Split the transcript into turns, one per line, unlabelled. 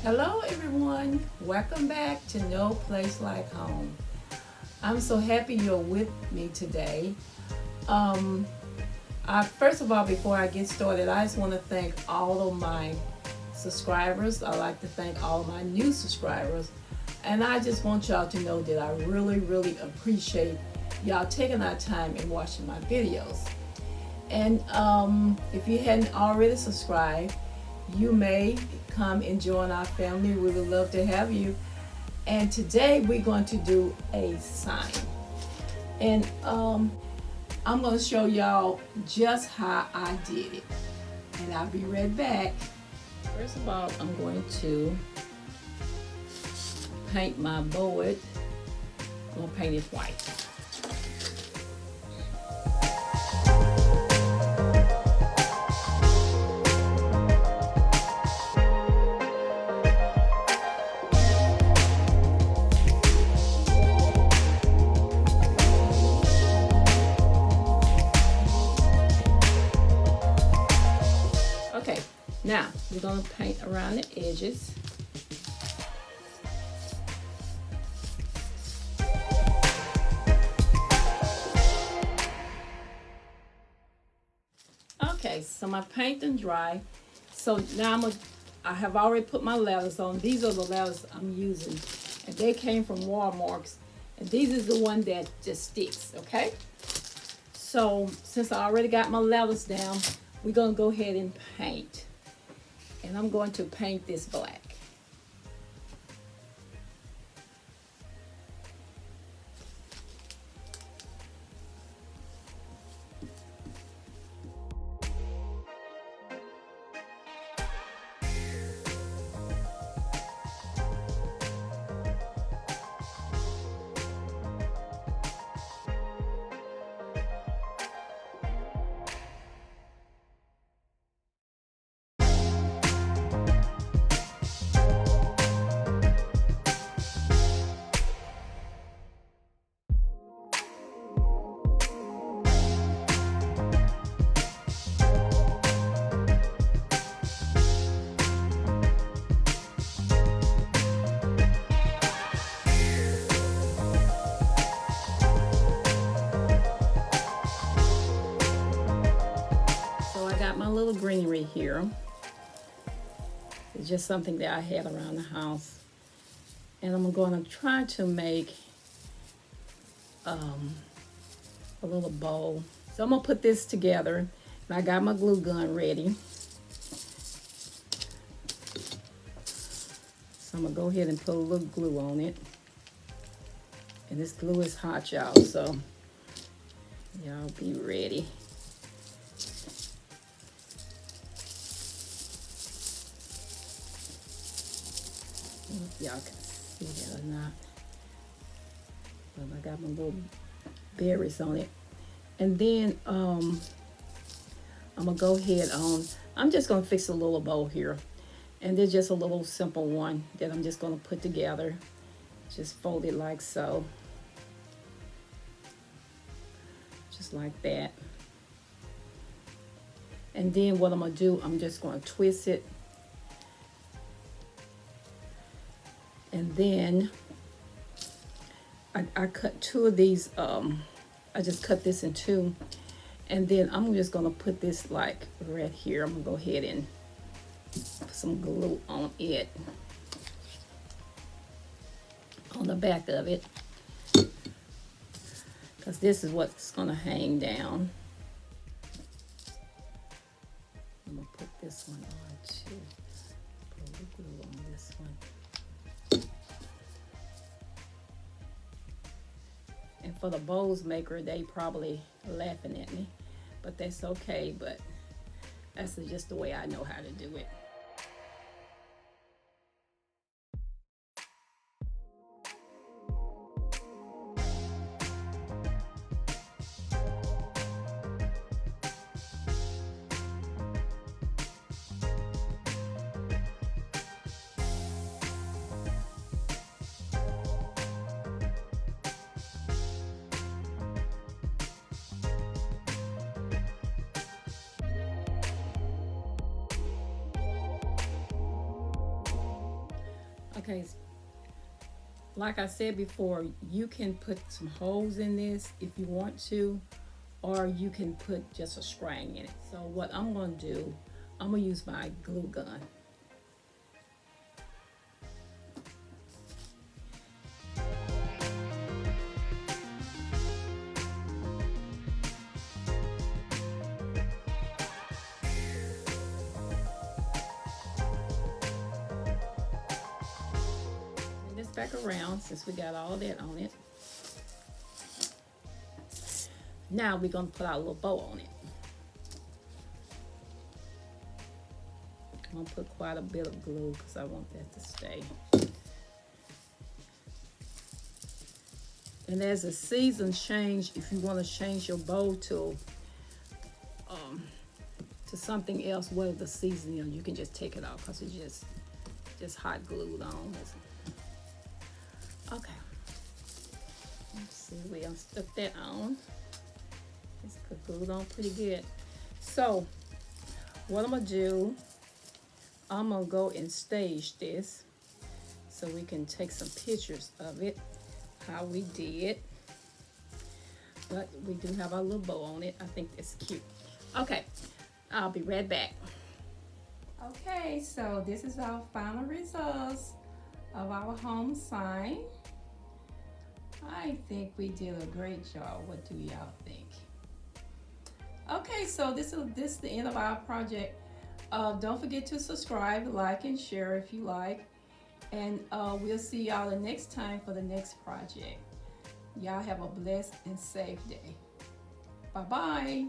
Hello everyone, welcome back to No Place Like Home. I'm so happy you're with me today. Um, First of all, before I get started, I just want to thank all of my subscribers. I like to thank all of my new subscribers. And I just want y'all to know that I really appreciate y'all taking our time and watching my videos. And if you hadn't already subscribed, you may come and join our family. We would love to have you. And today we're going to do a sign. And I'm going to show y'all just how I did it. And I'll be right back. First of all, I'm going to paint my board. I'm going to paint it white. Okay, now we're going to paint around the edges. Okay, so my paint done dry. So now I have already put my letters on. These are the letters I'm using. And they came from Walmart. And these is the one that just sticks, okay? So since I already got my letters down, we're gonna go ahead and paint. And I'm going to paint this black. My little greenery here. It's just something that I had around the house, and I'm going to try to make a little bowl. So I'm gonna put this together, and I got my glue gun ready. So I'm gonna go ahead and put a little glue on it, and this glue is hot, y'all, so y'all be ready. If y'all can see that or not, but I got my little berries on it. And then I'm gonna go ahead on, I'm just gonna fix a little bowl here, and there's just a little simple one that I'm just gonna put together. Just fold it like so, just like that. And then what I'm gonna do, I'm just gonna twist it. And then I cut two of these, I just cut this in two. And then I'm just gonna put this like right here. I'm gonna go ahead and put some glue on it, on the back of it, because this is what's gonna hang down. I'm gonna put this one on too. Put a little glue on this one. And for the bowls maker, they probably laughing at me, but that's okay. But that's just the way I know how to do it. Okay, like I said before, you can put some holes in this if you want to, or you can put just a string in it. So what I'm going to do, I'm going to use my glue gun. This back around since we got all that on it. Now we're going to put our little bow on it. I'm going to put quite a bit of glue because I want that to stay. And as the season change, if you want to change your bow to something else, whether the season is, you can just take it off because it's just hot glued on. Okay. Let's see, we stuck that on. It's glued on pretty good. So what I'm gonna do, I'm gonna go and stage this so we can take some pictures of it, how we did. But we do have our little bow on it. I think that's cute. Okay, I'll be right back. Okay, so this is our final results of our home sign. I think we did a great job. What do y'all think? Okay, so this is the end of our project. Don't forget to subscribe, like, and share if you like. And we'll see y'all the next time for the next project. Y'all have a blessed and safe day. Bye-bye.